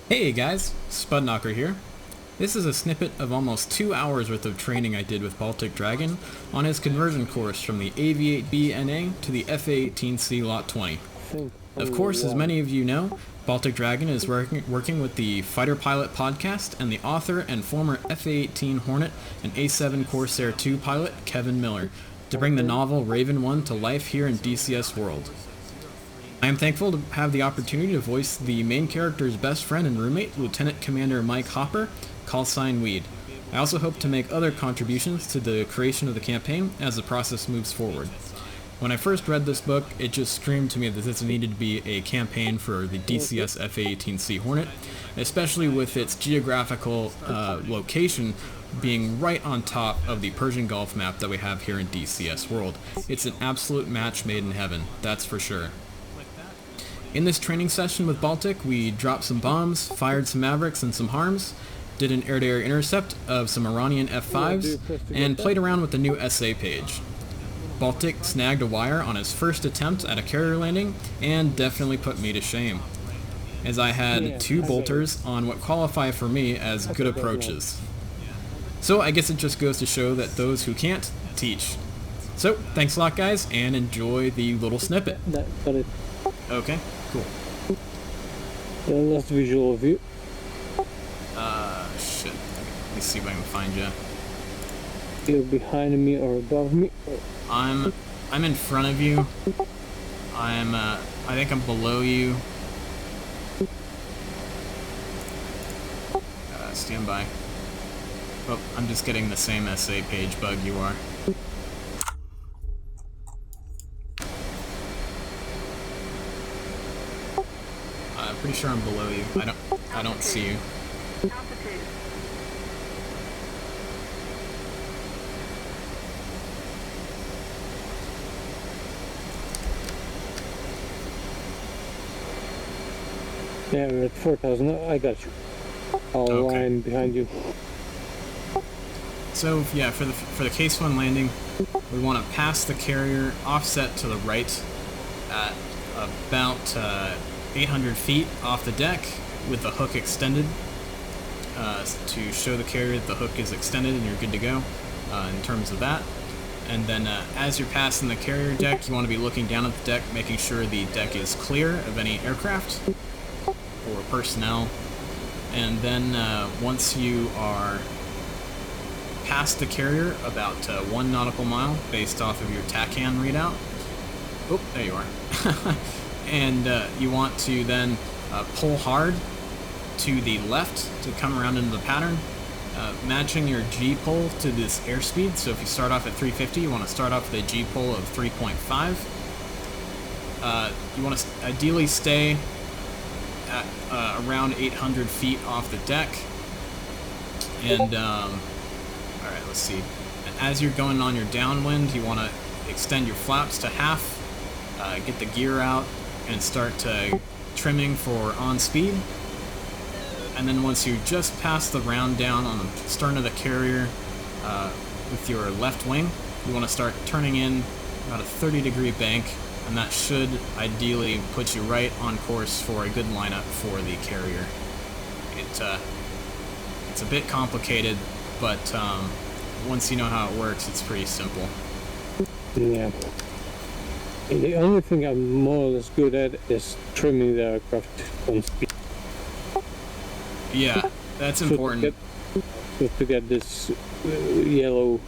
Hey guys, Spudknocker here. This is a snippet of almost 2 hours worth of training I did with Baltic Dragon on his conversion course from the AV-8B NA to the F-A-18C Lot 20. Of course, as many of you know, Baltic Dragon is working with the Fighter Pilot podcast and the author and former F-A-18 Hornet and A-7 Corsair 2 pilot, Kevin Miller, to bring the novel Raven 1 to life here in DCS World. I am thankful to have the opportunity to voice the main character's best friend and roommate, Lieutenant Commander Mike Hopper, Callsign Weed. I also hope to make other contributions to the creation of the campaign as the process moves forward. When I first read this book, it just screamed to me that this needed to be a campaign for the DCS F-A-18C Hornet, especially with its geographical location being right on top of the Persian Gulf Map that we have here in DCS World. It's an absolute match made in heaven, that's for sure. In this training session with Baltic, we dropped some bombs, fired some Mavericks and some Harms, did an air-to-air intercept of some Iranian F-5s, and played around with the new SA page. Baltic snagged a wire on his first attempt at a carrier landing, and definitely put me to shame, as I had two bolters on what qualify for me as good approaches. So I guess it just goes to show that those who can't, teach. So, thanks a lot guys, and enjoy the little snippet. Okay, cool. Last visual view. Shit. Let me see if I can find you. You're behind me or above me? I'm in front of you. I think I'm below you. Stand by. Oh, I'm just getting the same SA page bug you are. Pretty sure I'm below you. I don't see you. Yeah, we're at 4,000. I got you. I'll line behind you. So yeah, for the case one landing, we want to pass the carrier offset to the right at about 800 feet off the deck with the hook extended to show the carrier that the hook is extended and you're good to go in terms of that. And then as you're passing the carrier deck, you want to be looking down at the deck, making sure the deck is clear of any aircraft or personnel. And then once you are past the carrier about 1 nautical mile based off of your TACAN readout, oh, there you are. And you want to then pull hard to the left to come around into the pattern, matching your G-pull to this airspeed. So if you start off at 350, you want to start off with a G-pull of 3.5. You want to ideally stay at around 800 feet off the deck. And, alright, let's see. As you're going on your downwind, you want to extend your flaps to half, get the gear out, and start trimming for on speed. And then once you just pass the round down on the stern of the carrier with your left wing, you want to start turning in about a 30-degree bank, and that should ideally put you right on course for a good lineup for the carrier. It's a bit complicated, but once you know how it works, it's pretty simple. Yeah. The only thing I'm more or less good at is trimming the aircraft on speed. Yeah, that's important. To get this yellow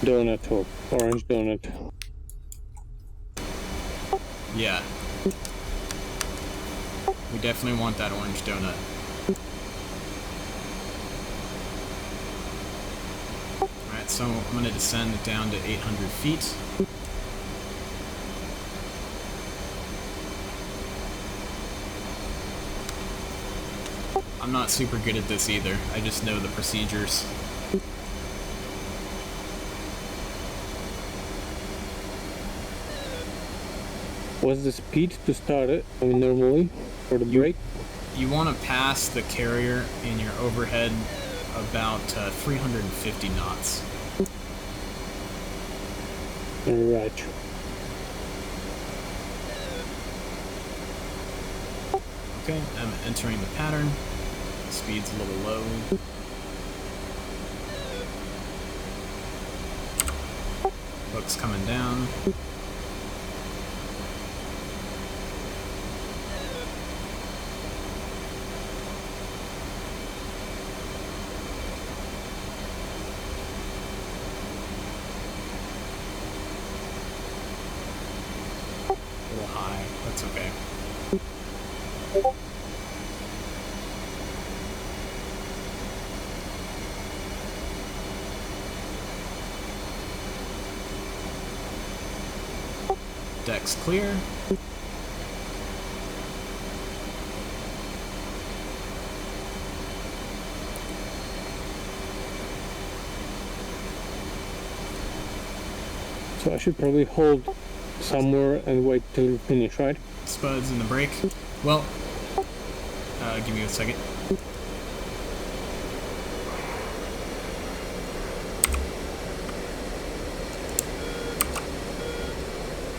donut or orange donut. Yeah. We definitely want that orange donut. Alright, so I'm going to descend down to 800 feet. I'm not super good at this either. I just know the procedures. What's the speed to start it? I mean, normally for the brake? You want to pass the carrier in your overhead about 350 knots. Right. Okay, I'm entering the pattern. Speed's a little low. Hook's coming down. A little high, that's okay. Deck's clear. So I should probably hold somewhere and wait till you finish, right? Spuds in the brake. Well, give me a second.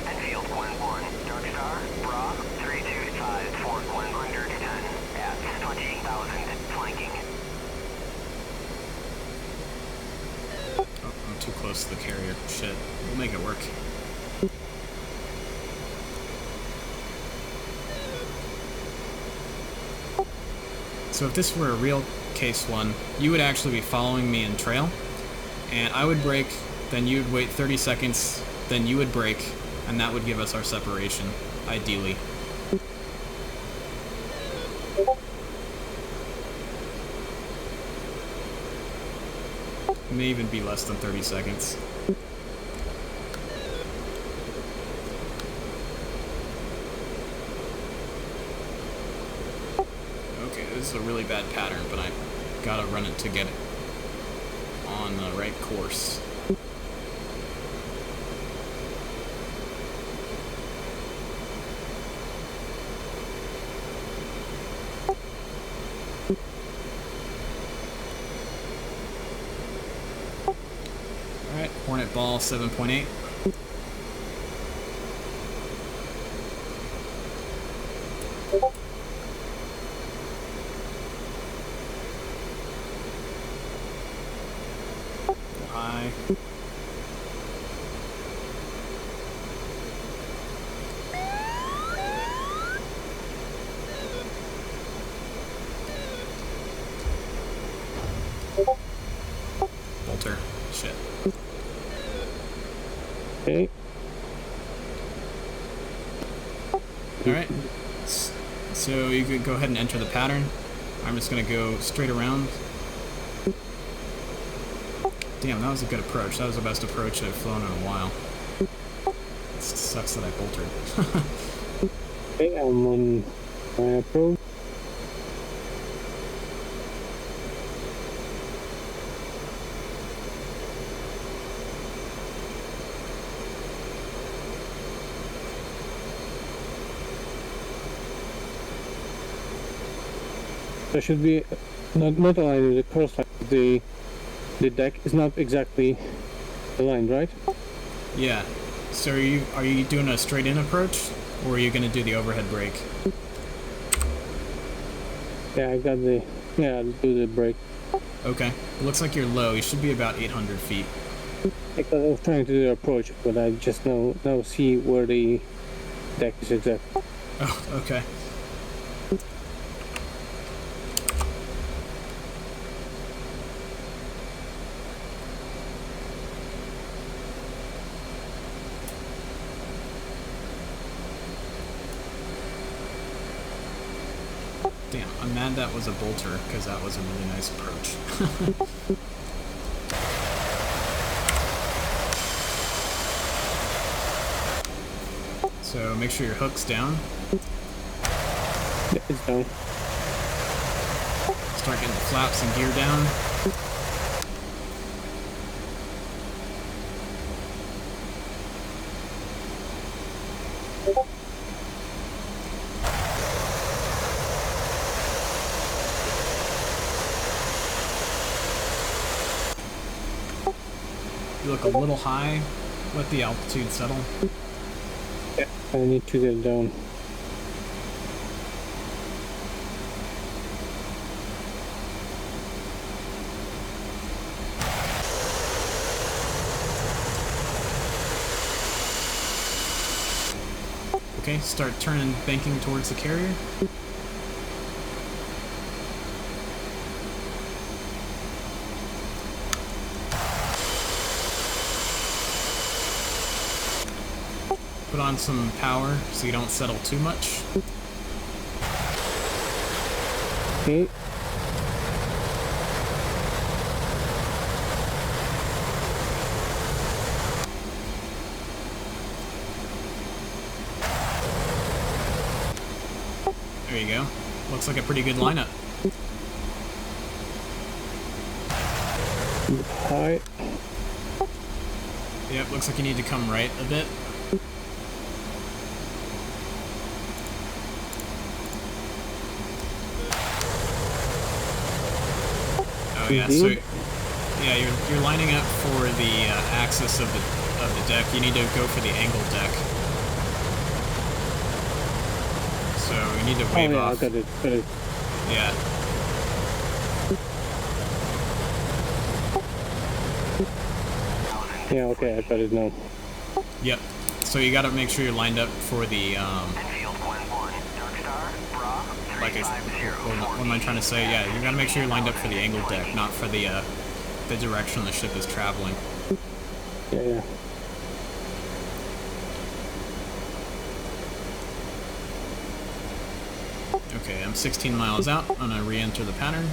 Enfield 1-1, Dark Star, Bra, 325, Fort 110, at 28,000, flanking. Oh, I'm too close to the carrier. Shit. We'll make it work. So if this were a real case one, you would actually be following me in trail, and I would brake, then you would wait 30 seconds, then you would brake, and that would give us our separation, ideally. It may even be less than 30 seconds. Okay, this is a really bad pattern, but I gotta run it to get it on the right course. Alright, Hornet ball 7.8. High. Bolter. Shit. Okay. Alright. So you could go ahead and enter the pattern. I'm just gonna go straight around. Damn, that was a good approach. That was the best approach I've flown in a while. It sucks that I boltered. Okay, I'm on my approach. There should be not aligned with the course line. The deck is not exactly aligned, right? Yeah. So are you doing a straight in approach, or are you gonna do the overhead brake? Yeah, I got the. Yeah, I'll do the brake. Okay. It looks like you're low. You should be about 800 feet. Because I was trying to do the approach, but I just now see where the deck is exactly. Oh, okay. Damn, I'm mad that was a bolter, because that was a really nice approach. So make sure your hook's down. Yeah, it's down. Start getting the flaps and gear down. You look a little high. Let the altitude settle. Yeah, I need to get down. Okay, start turning, banking towards the carrier. Put on some power so you don't settle too much. Okay. There you go. Looks like a pretty good lineup. High. Yep, looks like you need to come right a bit. Oh yeah, so yeah, you're lining up for the axis of the deck. You need to go for the angle deck. So you need to wave off. I got it. Yeah. Yeah, okay, I got it now. Yep. So you got to make sure you're lined up for the like what am I trying to say? Yeah, you got to make sure you're lined up for the angle deck, not for the direction the ship is traveling. Yeah. Okay, I'm 16 miles out. I'm gonna re-enter the pattern.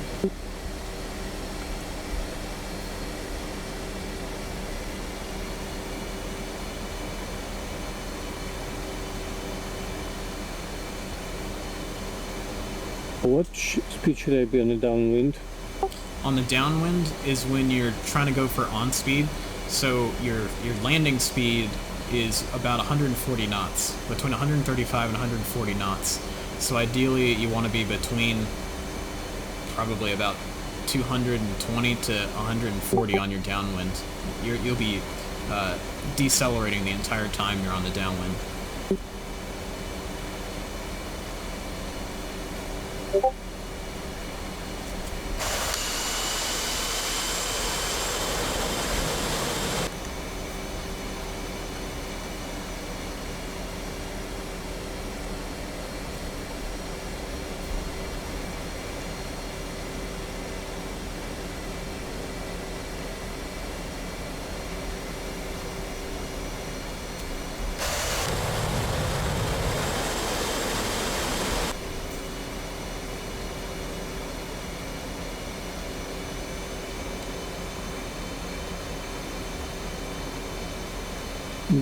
What speed should I be on the downwind? On the downwind is when you're trying to go for on speed. So your landing speed is about 140 knots, between 135 and 140 knots. So ideally you want to be between probably about 220 to 140 on your downwind. You'll be decelerating the entire time you're on the downwind.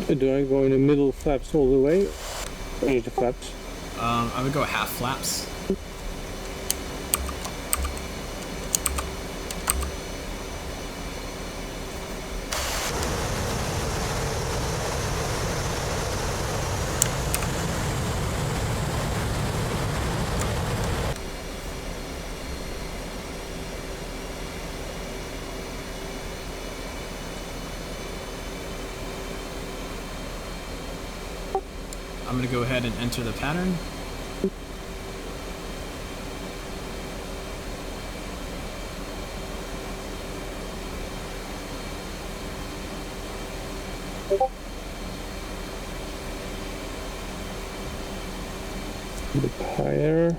Do I go in the middle flaps all the way? Or just the flaps? I would go half flaps. I'm going to go ahead and enter the pattern. The higher.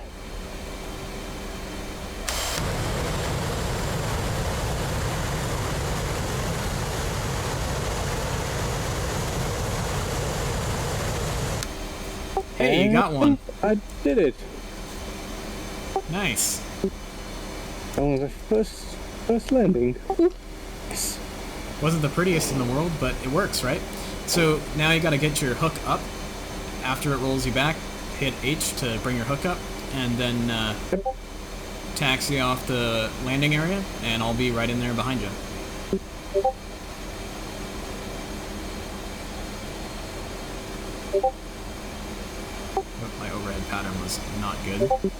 Hey, you got one. I did it. Nice. That was the first landing. Yes. Wasn't the prettiest in the world, but it works, right? So now you got to get your hook up. After it rolls you back, hit H to bring your hook up, and then taxi off the landing area, and I'll be right in there behind you. My overhead pattern was not good.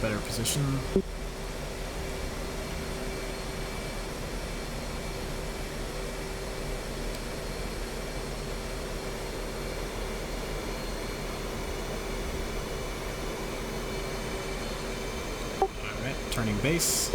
better position. Alright, turning base.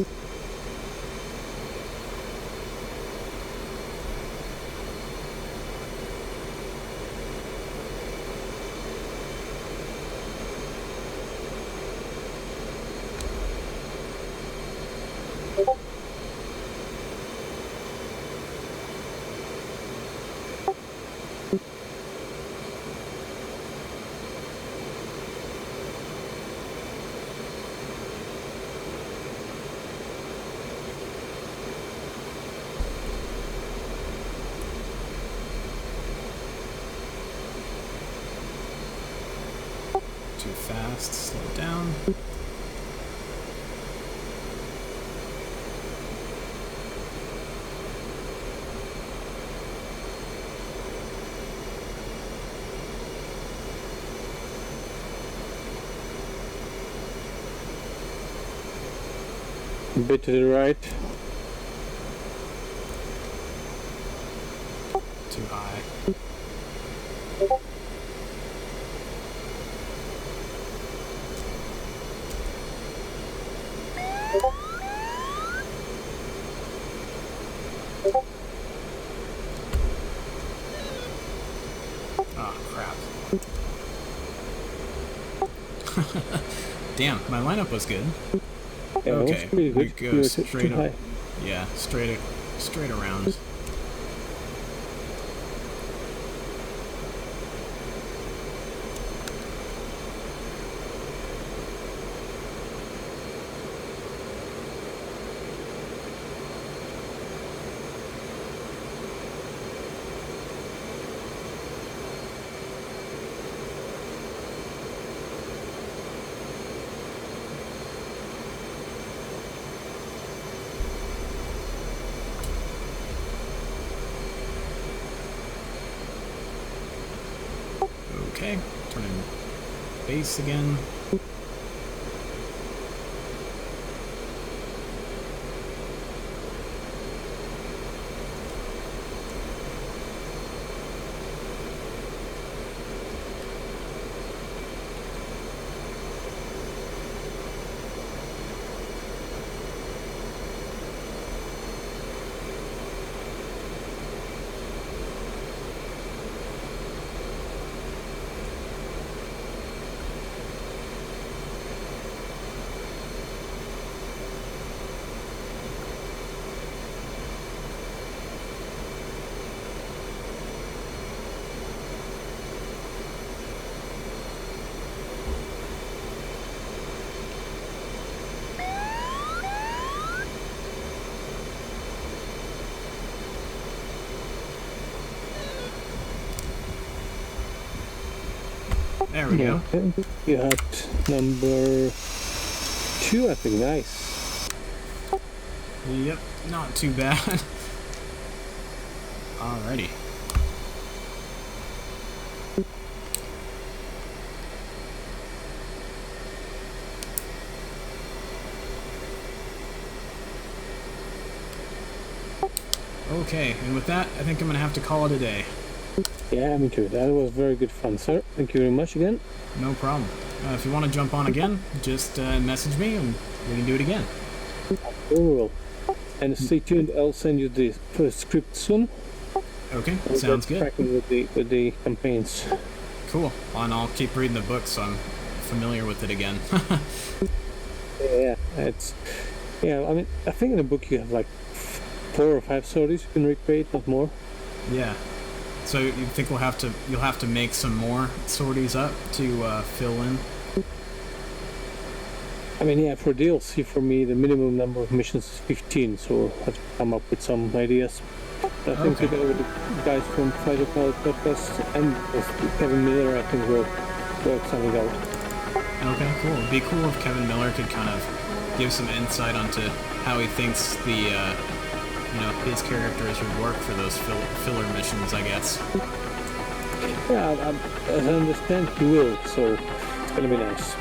Too fast, slow down. A bit to the right. Too high. Oh, crap. Damn, my lineup was good. Yeah, Okay, that was pretty we good. go You were straight too up. high. Yeah, straight around. Okay, turning base again. There we go. You had number 2, I think. Nice. Yep, not too bad. Alrighty. Okay, and with that, I think I'm gonna have to call it a day. Yeah, me too. That was very good fun, sir. Thank you very much again. No problem. If you want to jump on again, just message me and we can do it again. We will. And stay tuned. I'll send you the first script soon. Okay, We'll sounds get good. cracking with the campaigns. Cool. And I'll keep reading the book so I'm familiar with it again. Yeah, it's I mean, I think in the book you have like 4 or 5 stories you can recreate, not more. Yeah. So you think you'll have to make some more sorties up to fill in? I mean, yeah, for DLC for me the minimum number of missions is 15, so I'll have to come up with some ideas. But I think Okay. together with the guys from Fighter Pilot Podcast and Kevin Miller, I think we'll work something out. Okay, cool. It'd be cool if Kevin Miller could kind of give some insight onto how he thinks the his characters would work for those filler missions, I guess. Yeah, as I understand, he will, so it's gonna be nice.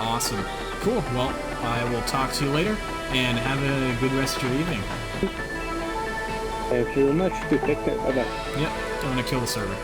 Awesome. Cool. Well, I will talk to you later, and have a good rest of your evening. Thank you very much. To take care. Bye-bye. Yep, I'm gonna kill the server.